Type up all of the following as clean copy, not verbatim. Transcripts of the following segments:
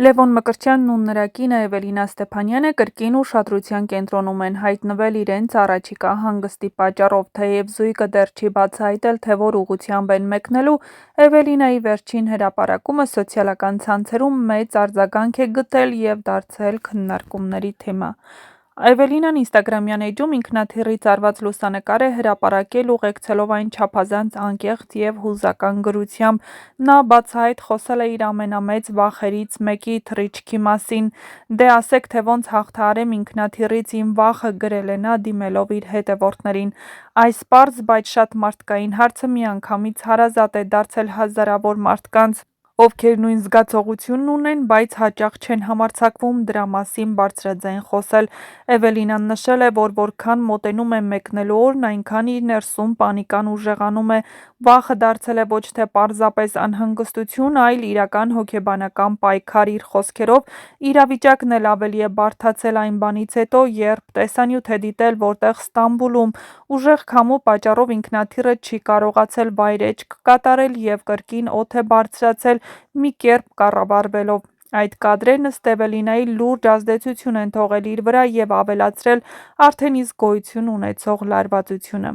Լևոն Մկրտչյանն ու նրա կինը Էվելինա Ստեփանյանը կրկին ուշադրության կենտրոնում են հայտնվել իրենց առաջիկա հանգստի պատճառով, թեև զույգը դեռ չի բացահայտել, թե որ ուղղությամբ են մեկնելու, Էվելինայի վերջին հրապարակումը սոցիալական ցանցերում մեծ արձագանք է գտել և դարձել քննարկումների թեմա։ Էվելինան ինստագրամյան էջում ինքնաթիռից արված լուսանկար է հրապարակել ուղեկցելով այն չափազանց անկեղծ և հուզական գրությամբ։ Նա բացահայտ խոսել է իր ամենամեծ վախերից մեկի՝ թռիչքի մասին։ «Դե ասեք, թե ոնց հաղթահարեմ ինքնաթիռից իմ վախը», գրել է նա՝ դիմելով իր հետևորդներին։ Այս պարզ, բայց շատ մարդկային հարցը միանգամից հարազատ է դարձել հազարավոր մարդկանց, ովքեր նույն զգացողությունն ունեն, բայց հաճախ չեն համարձակվում դրա մասին բարձրաձայն խոսել։ Էվելինան նշել է, որ որքան մոտենում է մեկնելու օրն, այնքան իր ներսում պանիկան ուժեղանում է։ Վախը դարձել է ոչ թե պարզապես անհանգստություն, այլ իրական հոգեբանական պայքար։ Իր խոսքերով, իրավիճակն էլ ավելի է բարդացել այն բանից հետո, երբ տեսանյութ է դիտել, որտեղ Ստամբուլում ուժեղ քամու պատճառով ինքնաթիռը չի կարողացել վայրէջք կատարել և կրկին օդ է բարձրացել, մի կերպ կառավարվելով։ Այդ կադրերն ըստ Էվելինայի լուրջ ազդեցություն են թողել իր վրա և ավելացրել արդեն իսկ գոյություն ունեցող լարվածությունը։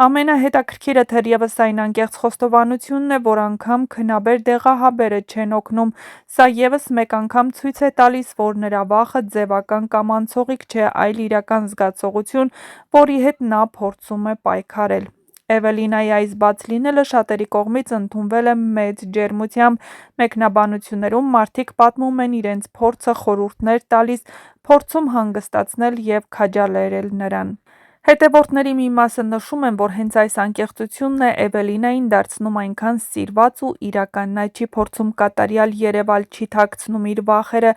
Ամենահետաքրքիրը թերևս այն անկեղծ խոստովանությունն է, որ անգամ քնաբեր դեղահաբերը չեն օգնում։ Սա ևս մեկ անգամ ցույց է տալիս, որ նրա վախը ձևական կամ անցողիկ չէ, այլ իրական զգացողություն, որի հետ նա փորձում է պայքարել։ Էվելինայի այս բաց լինելը շատերի կողմից ընդունվել է մեծ ջերմությամբ։ Մեկնաբանություններում մարդիկ պատմում են իրենց փորձը, խորհուրդներ տալիս, փորձում հանգստացնել և քաջալերել նրան։ Հետևորդների մի մասը նշում են, որ հենց այս անկեղծությունն է Էվելինային դարձնում այնքան սիրված ու իրական։ Նա չի փորձում կատարյալ երևալ, չի թաքցնում իր վախերը,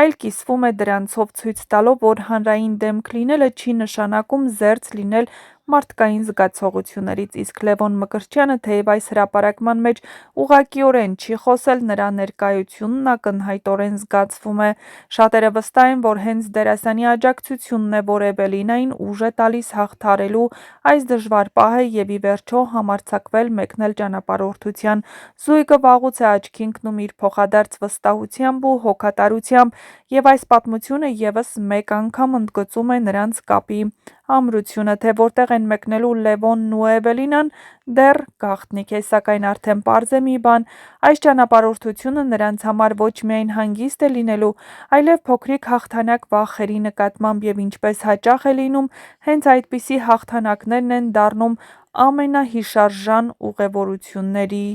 այլ կիսվում է դրանցով, ցույց տալով, որ հանրային դեմք լինելը չի նշանակում զերծ լինել մարդկային զգացողություններից։ Իսկ Լևոն Մկրտչյանը, թեև այս հրապարակման մեջ ուղղակիորեն չի խոսել, նրա ներկայությունն ակնհայտորեն զգացվում է։ Շատերը վստահ են, որ հենց դերասանի աջակցությունն է, որ Էվելինային ուժ է տալիս հաղթահարելու այս դժվար պահը և ի վերջո համարձակվել մեկնել ճանապարհորդության։ Զույգը վաղուց է աչքի ընկնում իր փոխադարձ վստահությամբ ու հոգատարությամբ, և այս պատմությունը ևս մեկ անգամ ընդգծում է նրանց կապի ամրությունը։ Թե որտեղ են մեկնելու Լևոնն ու Էվելինան, դեռ գաղտնիք է, սակայն արդեն պարզ է մի բան՝ այս ճանապարհորդությունը նրանց համար ոչ միայն հանգիստ է լինելու, այլև փոքրիկ հաղթանակ վախերի նկատմամբ, և ինչպես հաճախ է լինում, հենց այդպիսի հաղթանակներն են դառնում ամենահիշարժան ուղևորությունների։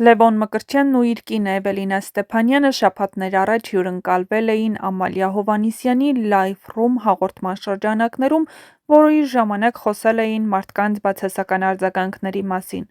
Լևոն Մկրտչյանն ու իր կինը Էվելինա Ստեփանյանը շաբաթներ առաջ հյուրընկալվել էին Ամալիա Հովհաննիսյանի «Life Room» հաղորդման շրջանակներում, որի ժամանակ խոսել էին մարդկանց բացասական արձագանքների մասին։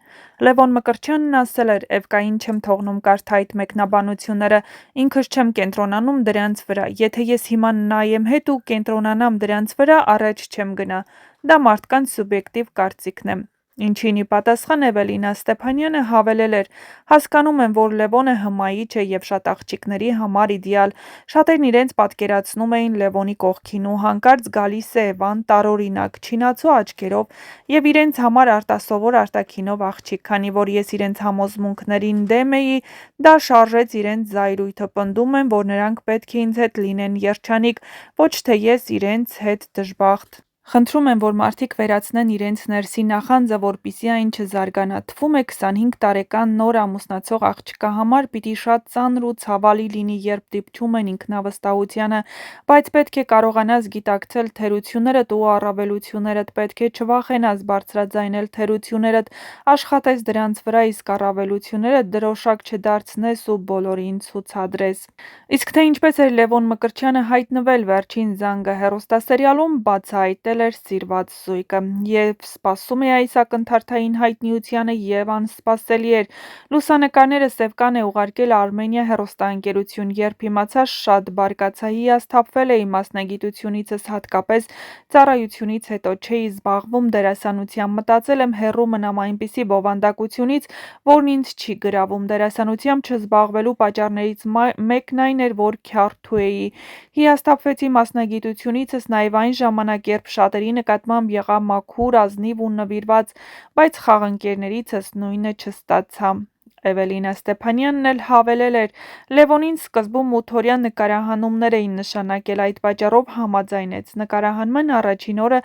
Լևոն Մկրտչյանն ասել էր՝ Էվկային չեմ թողնում կարդա այդ մեկնաբանությունները, ինքս չեմ կենտրոնանում դրանց վրա։ Եթե ես հիմա նայեմ հետ ու կենտրոնանամ դրանց վրա, առաջ չեմ գնա։ Դա մարդկանց սուբյեկտիվ կարծիքն է։ Ինչին ի պատասխան Էվելինա Ստեփանյանը հավելել էր. հասկանում եմ, որ Լևոնը հմայիչ է և շատ աղջիկների համար իդեալ։ Շատերն իրենց պատկերացնում էին Լևոնի կողքին ու հանկարծ գալիս է Էվան տարօրինակ, չինացու աչքերով և իրենց համար արտասովոր արտաքինով աղջիկ։ Քանի որ ես իրենց համոզմունքներին դեմ էի, դա շարժեց իրենց զայրույթը։ Պնդում են, որ նրանք պետք է ինձ հետ լինեն երջանիկ, ոչ թե ես իրենց հետ դժբախտ։ Խնդրում եմ, որ մարդիկ վերացնեն իրենց ներսի նախանձը, որպեսզի այն չզարգանա։ Թվում է 25 տարեկան նոր ամուսնացող աղջկա համար պիտի շատ ծանր ու ցավալի լինի, երբ դիպչում են ինքնավստահությանը, բայց պետք է կարողանաս գիտակցել թերություններդ ու առավելություններդ, պետք է չվախենաս բարձրաձայնել թերություններդ, աշխատես դրանց վրա, իսկ առավելություններդ դրոշակ չդարձնես ու բոլորին ցուցադրես։ Իսկ թե ինչպես էր Լևոն Մկրտչյանը հայտնվել վերջին զանգը հեռուստասերիալում, բացահայտել էր սիրված զույգը։ Եվ սպասում է այս ակնթարթային հայտնիությանը, և անսպասելի էր։ Լուսանկարները Սևկան է ուղարկել Armenia հեռուստաընկերություն։ Երբ իմացա, շատ բարկացա, հիասթափվել էի մասնագիտությունիցս, հատկապես ծառայությունից հետո չէի զբաղվում դերասանությամբ, մտածել եմ հեռու մնամ այնպիսի բովանդակությունից, որն ինձ չի գրավում։ Դերասանությամբ չզբաղվելու պատճառներից մեկն այն էր, որ քյարթու էի։ Հիասթափվեցի մասնագիտությունիցս նաև այն ժամանակ, երբ շատերի նկատմամբ եղա մաքուր, ազնիվ ու նվիրված, բայց խաղընկերներիցս նույնը չստացա։ Էվելինա Ստեփանյանն էլ հավելել էր. Լևոնին սկզբում ութօրյա նկարահանումներ էին նշանակել, այդ պատճառով համաձայնեց։ Նկարահանման առաջին օրը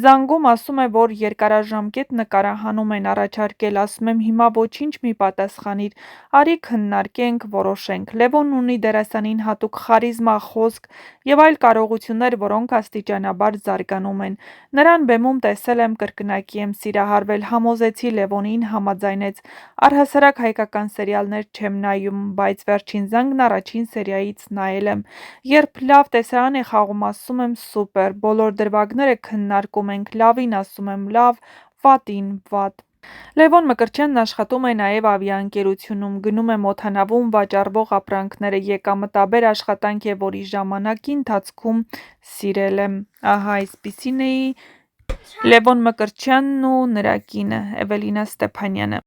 զանգում ասում է, որ երկարաժամկետ նկարահանում են առաջարկել, ասում եմ հիմա ոչինչ մի պատասխանիր, արի քննարկենք, որոշենք։ Լևոնն ունի դերասանին հատուկ խարիզմա, խոսք և այլ կարողություններ, որոնք աստիճանաբար զարգանում են։ Նրան բեմում տեսել եմ, կրկնակի եմ սիրահարվել, համոզեցի Լևոնին, համաձայնեց։ Առհասարակ հայկական սերիալներ չեմ նայում, բայց Վերջին զանգն առաջին սերիայից նայել եմ։ Երբ լավ տեսարան է խաղում, ասում եմ սուպեր, բոլոր դրվագները քննարկում ենք, լավին ասում եմ լավ, վատին վատ։ Լևոն Մկրտչյանն աշխատում է նաև ավիաընկերությունում, գնում եմ օդանավում վաճառվող ապրանքները, եկամտաբեր աշխատանք է, որի ժամանակի ընթացքում սիրել եմ։ Ահա այսպիսին էի Լևոն Մկրտչյանն ու նրա կինը՝ Էվելինա Ստեփանյանը։